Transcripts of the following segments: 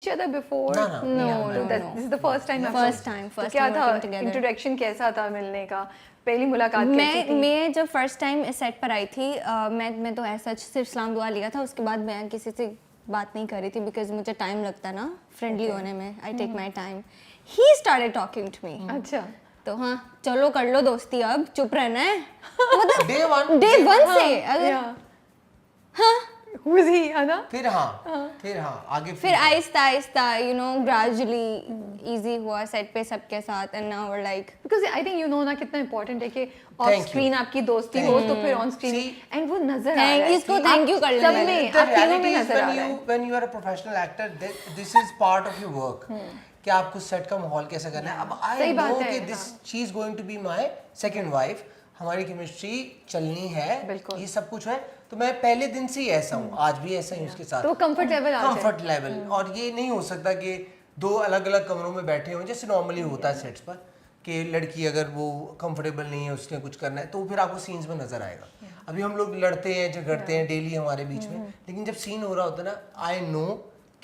each other before? No. This is the first time. First time क्या था working together. Introduction कैसा था मिलने का? पहली मुलाकात कैसी थी? मैं जब फर्स्ट टाइम इस सेट पर आई थी मैं तो ऐसा सिर्फ सलाम दुआ लिया था, उसके बाद मैं किसी से बात नहीं कर रही थी बिकॉज मुझे टाइम लगता ना फ्रेंडली होने में. I take my time. He started talking to me. अच्छा. तो हाँ चलो कर लो दोस्ती, अब चुप रहना है. मतलब डे वन से अगर हाँ Who is he? है ना? फिर आगे फिर आहिस्ता आहिस्ता ग्रेजुअली इजी हुआ सेट पे सबके साथ. And now we like Because I think you know ना कितना important है कि ऑफ स्क्रीन आपकी दोस्ती हो तो फिर ऑन स्क्रीन एंड वो नजर आ रहा है. इसको थैंक यू कर सब लेना. में The आप तीनों में reality is नजर आ रहा है. when you are a professional actor, this is part of your work. कि आपको सेट का माहौल कैसा करना है. अब I know कि she is going to be my second wife. हमारी केमिस्ट्री चलनी है, ये सब कुछ है, तो मैं पहले दिन से ही ऐसा हूँ, आज भी ऐसा ही उसके साथ. तो कंफर्ट लेवल आ जाए. Comfort level. और ये नहीं हो सकता कि दो अलग अलग कमरों में बैठे हों जैसे नॉर्मली होता है सेट्स पर, कि लड़की अगर वो कंफर्टेबल नहीं है, उसने कुछ करना है तो फिर आपको सीन्स में नजर आएगा. अभी हम लोग लड़ते हैं झगड़ते हैं डेली हमारे बीच में, लेकिन जब सीन हो रहा होता है ना, आई नो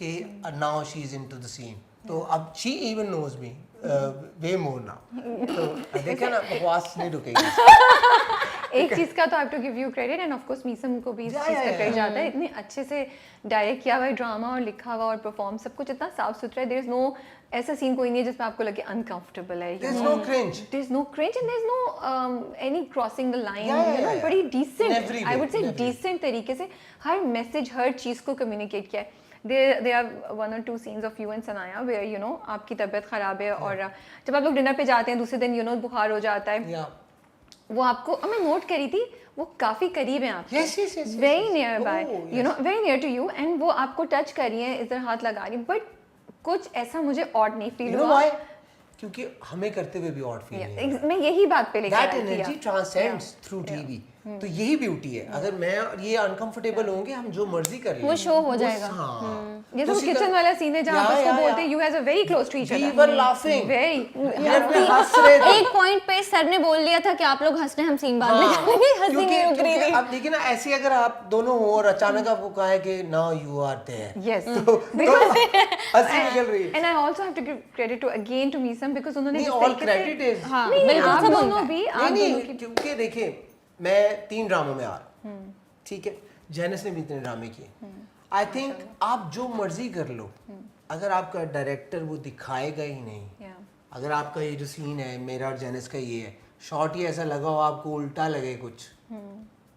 कि now she is into the scene. तो अब she even knows me way more now. तो देखा ना, बकवास नहीं रुकेगी. एक चीज का तो I have to give you credit and of course Meesam को भी इस चीज का क्रेडिट जाता है. इतने अच्छे से डायरेक्ट किया हुआ है ड्रामा और लिखा हुआ और परफॉर्म सब कुछ इतना साफ सुथरा है. देयर इज नो ऐसा सीन कोई नहीं है जिसमें आपको लगे अनकंफर्टेबल है. There's no cringe. There's no cringe and there's no any crossing the line. बड़ी decent, I would say decent तरीके से हर मैसेज हर चीज को कम्युनिकेट किया है. There are one or two scenes of you and Sanaya where you know आपकी तबीयत खराब है और जब आप लोग डिनर पे जाते हैं दूसरे दिन you know बुखार हो जाता है. वो आपको मैं नोट करी थी, वो काफी करीब है आपके. yes. Very nearby, you know, very near to you and वो आपको टच कर रही है, इधर हाथ लगा रही है, बट कुछ ऐसा मुझे ऑड नहीं फील हुआ. क्योंकि हमें करते हुए भी ऑड फील नहीं. मैं यही बात पे लेकर आई थी. That energy transcends through TV. तो यही ब्यूटी है. अगर मैं और ये अनकंफर्टेबल होंगे, हम जो मर्जी कर लें, वो शो हो जाएगा. ये तो किचन वाला सीन है जहाँ पर उसको बोलते हैं you guys are very close to each other. We were laughing. Very. हंस रहे थे. एक पॉइंट पे सर ने बोल दिया था कि आप लोग हंस रहे, हम सीन बाद में करेंगे. हंसी नहीं रुक रही थी. अब देखिए ना, ऐसे अगर आप दोनों हो और अचानक आपको कहा है कि now you are there. Yes. तो हंसी निकल रही है. And I also have to give credit to again to Meesam because उन्होंने नहीं, जिस all तरीके से credit is. हाँ बिल्कुल आप दोनों भी नहीं, क्योंकि देखिए मैं 3 ड्रामों में आ रहा हूँ, ठीक है, जेनिस ने भी इतने ड्रामे किए. आई थिंक आप जो मर्जी कर लो, अगर आपका डायरेक्टर वो दिखाएगा ही नहीं, अगर आपका ये जो सीन है मेरा और जेनिस का, ये है शॉट ही ऐसा लगा हो आपको उल्टा लगे कुछ,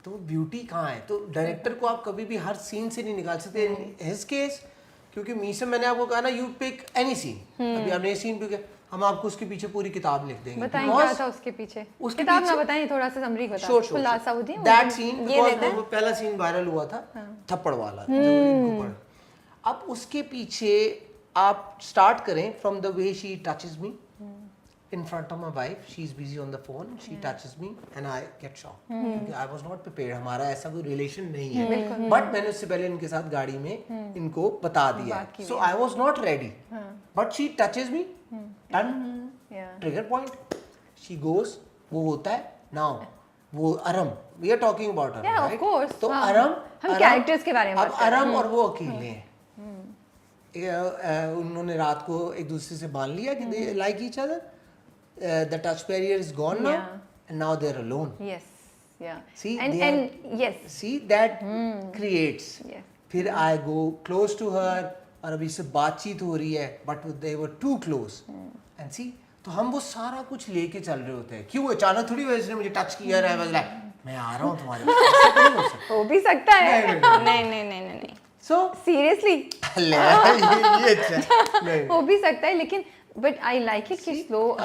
तो ब्यूटी कहाँ है? तो डायरेक्टर को आप कभी भी हर सीन से नहीं निकाल सकते. इन हिज केस, क्योंकि मीसम मैंने आपको कहा ना, यू पिक एनी सीन. अभी आपने ये सीन पे, हम आपको उसके पीछे पूरी किताब लिख देंगे. बताएं क्या था उसके पीछे. किताब ना बताएं, थोड़ा सा समरी बताएं. खुलासा हो दिया. दैट सीन, बिकॉज़ पहला सीन वायरल हुआ था, थप्पड़ वाला, जो इनको पड़. अब उसके पीछे आप स्टार्ट करें from the way she touches me in front of my wife. She is busy on the phone. She touches me and I get shocked. क्योंकि I was not prepared. हमारा ऐसा कोई रिलेशन नहीं है. But मैंने उससे पहले इनके साथ गाड़ी में इनको बता दिया. So I was not ready. But she touches me. Done. Trigger point. She goes. वो होता है. Now वो अरम. We are talking about अरम. Yeah, of course. तो अरम. हम कैरेक्टर्स के बारे में अब अरम और वो अकेले हैं. उन्होंने रात को एक दूसरे से बांध लिया कि they like each other. The touch barrier is gone now, and now they're alone. Yes, yeah. See, and yes. See that creates. Yes. फिर I go close to her, और अभी से बातचीत हो रही है, but they were too close. And see, तो हम वो सारा कुछ लेके चल रहे होते हैं. क्यों अचानक थोड़ी वजह से मुझे टच किया है, बस मैं आ रहा हूँ तुम्हारे पास. हो भी सकता है. नहीं. So seriously. ये अच्छा. हो भी सकता है, लेकिन but I like it कि slow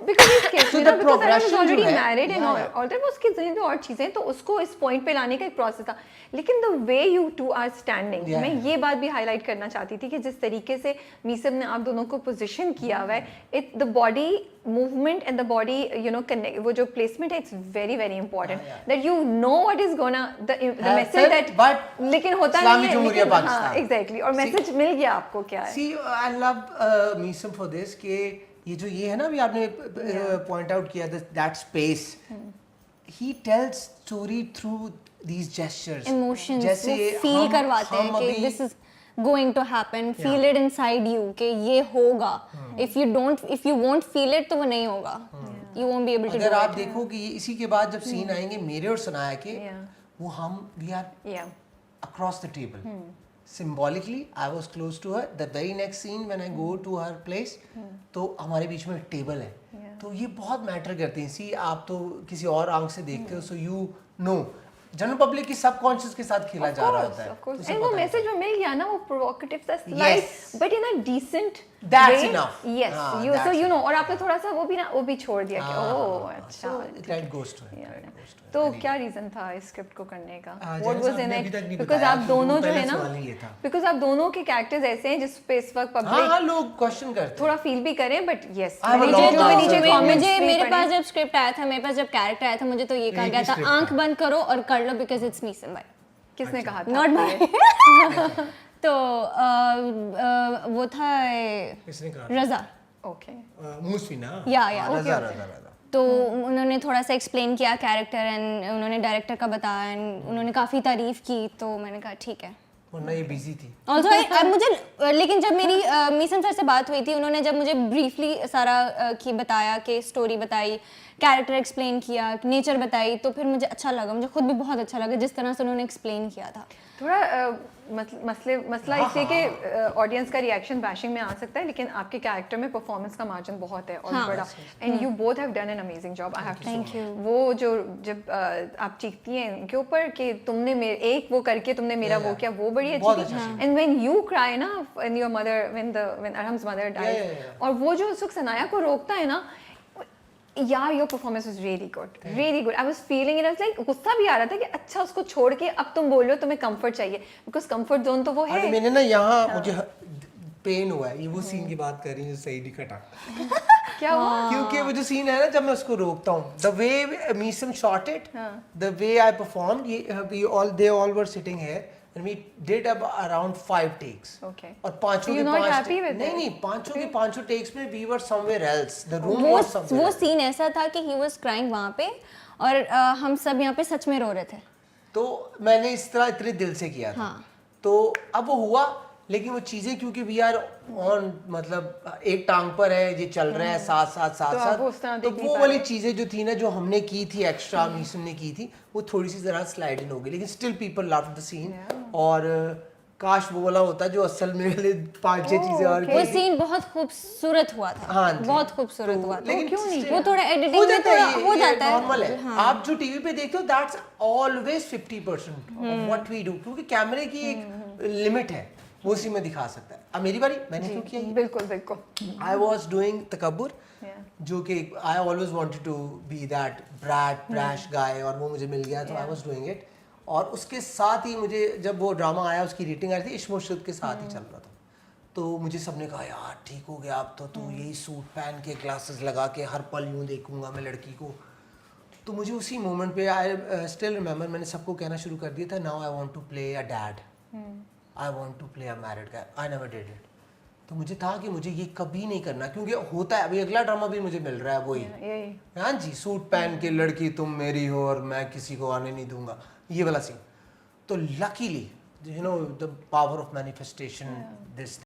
because he's kids, So you the know, because I was progression already जो है, married and all that, उसके ज़हन में और चीज़ें, तो उसको इस point पे लाने का एक process था. लेकिन the way you two are standing, मैं ये बात भी highlight करना चाहती थी कि जिस तरीके से मीसम ने आप दोनों को position किया हुआ है, the body movement and the body, you know, connect, वो जो placement है, it's very very important that you know what is gonna the message that, लेकिन होता नहीं है, लेकिन हाँ exactly, और message मिल गया आपको क्या है. See, I love Meesam for this कि ये जो ये है ना, अभी आपने point out किया that space, he tells story through these gestures. Emotions, जैसे वो feel करवाते हैं कि this is going to happen, feel it inside you कि ये होगा. If you won't feel it तो वो नहीं होगा. You won't be able to do अगर आप it. देखो कि इसी के बाद जब सीन आएंगे मेरे और सनाया के, वो हम we are Yeah. across the table. Symbolically, I was close to her. The very next scene when I go to her place, तो हमारे बीच में टेबल है. तो ये बहुत मैटर करते हैं. सी आप तो किसी और आंख से देखते हो, so you know. General public की सबकॉन्शियस के साथ खेला जा रहा होता है. Of course. उसे And वो पता है. मैसेज जो मिल गया ना वो प्रोवोकेटिव सा slide Yes. But in a decent That's enough. Yes. हाँ, You so that's you know और आपने थोड़ा सा वो भी ना वो भी छोड़ दिया कि ओह अच्छा. So credit goes to her. Yeah. Credit goes to her. तो क्या रीजन था इस स्क्रिप्ट को करने का? जैसा What was आपने in अभी it? तक नहीं Because बताया, आप दोनों जो पहले है ना सवाल ही ये था. because आप दोनों के कैरेक्टर्स ऐसे हैं जिस पे इस वक्त हाँ पब्लिक हाँ लोग क्वेश्चन करते हैं. थोड़ा फील भी करें but yes I have a मुझे long तो answer. नीचे comments मुझे भी मेरे पढ़े. पास जब स्क्रिप्ट आया था, मेरे पास जब कैरेक्टर आया था, मुझे तो ये कहा एक गया ही था script आंख था. बंद करो और कर लो बिकॉज इट्स मीसन भाई. किसने कहा था? नॉट आपको ये? भाई. तो वो था किसने कहा? रजा. Okay. मूसवी ना. या हाँ, रजा okay. रजा रजा. तो उन्होंने थोड़ा सा एक्सप्लेन किया कैरेक्टर एंड उन्होंने डायरेक्टर का बताया एंड उन्होंने काफ़ी तारीफ की, तो मैंने कहा ठीक है. वरना ये बिजी थी. ऑल्सो मुझे लेकिन जब मेरी मीसन सर से बात हुई थी, उन्होंने जब मुझे ब्रीफली सारा की बताया कि स्टोरी बताई, कैरेक्टर एक्सप्लेन किया, नेचर बताई, तो फिर मुझे अच्छा लगा. मुझे खुद भी बहुत अच्छा लगा जिस तरह से उन्होंने एक्सप्लेन किया था. थोड़ा मसला इसलिए कि ऑडियंस का रिएक्शन बैशिंग में आ सकता है, लेकिन आपके कैरेक्टर में परफॉर्मेंस का मार्जिन बहुत है और बड़ा. And you both have done an amazing job. I have to Thank you. वो जो जब आप चीखती हैं इनके ऊपर कि तुमने मेरे एक वो करके तुमने मेरा वो किया, वो बड़ी बहुत अच्छी अच्छा थी. एंड व्हेन यू क्राई ना when your mother when Arham's mother died, और वो जो उस वक्त सनाया को रोकता है ना, यार your performance was really good, really good. I was feeling it. I was like गुस्सा भी आ रहा था कि अच्छा उसको छोड़ के अब तुम बोल रहे हो तुम्हें कंफर्ट चाहिए, बिकॉज कंफर्ट जोन तो वो अरे है. मैंने ना यहाँ मुझे पेन हुआ है. ये वो सीन की बात कर रही हूँ सही नहीं कटा. क्या हुआ? क्योंकि वो जो सीन है ना जब मैं उसको रोकता हूँ, the way Meesam shot it, the way I perform, they all were sitting here and we did around 5 takes. Okay. और पांचों So के you're not 5 happy with नहीं it? नहीं पांचों के पांचों takes में we were somewhere else. The room वो was somewhere वो else. सीन ऐसा था कि ही वाज क्राइंग वहाँ पे और हम सब यहाँ पे सच में रो रहे थे. तो मैंने इस तरह इतने दिल से किया था. हाँ. तो अब वो हुआ, लेकिन वो चीजें क्योंकि वी आर ऑन, मतलब एक टांग पर है, ये चल रहा है साथ साथ साथ तो आप उस तरह साथ, तो देख नहीं वो पा वाली रहे। चीजें जो थी ना, जो हमने की थी एक्स्ट्रा, मीसम ने की थी, वो थोड़ी सी जरा स्लाइड इन हो गई, लेकिन still people love the scene. और काश वो वाला होता जो असल में वाले 5-6 चीजें और वो की थी. सीन बहुत खूबसूरत हुआ था. हाँ जी. बहुत खूबसूरत हुआ था. लेकिन क्यों नहीं? still- वो थोड़ा हो एडिटिंग में जाता थोड़ा है, हो ये जाता है. नॉर्मल है. आप जो टीवी पे देखते हो that's always 50% of what we do, क्योंकि कैमरे की एक लिमिट है, वो उसी में दिखा सकता है. अब मेरी बारी, मैंने क्यों किया ये? बिल्कुल बिल्कुल. आई वाज डूइंग तकब्बुर, जो कि I always wanted to be that brat brash guy, और वो मुझे मिल गया, तो आई वाज डूइंग इट. और उसके साथ ही मुझे जब वो ड्रामा आया, उसकी रेटिंग आई थी, इश्क मुर्शिद के साथ ही चल रहा था. तो मुझे सबने कहा यार ठीक हो गया, अब तो तू यही सूट पहन के ग्लासेस लगा के हर पल यूं देखूंगा मैं लड़की को. तो मुझे उसी मोमेंट पे आई स्टिल रिमेंबर, मैंने सबको कहना शुरू कर दिया था, now I want to play a dad, I want to play a married guy. I never did it. तो मुझे था कि मुझे ये कभी नहीं करना, क्योंकि होता है अभी अगला ड्रामा भी मुझे मिल रहा है वही. यही. हाँ जी, सूट पहन के लड़की तुम मेरी हो और मैं किसी को आने नहीं दूंगा, ये वाला सीन. तो luckily you know the power of manifestation, this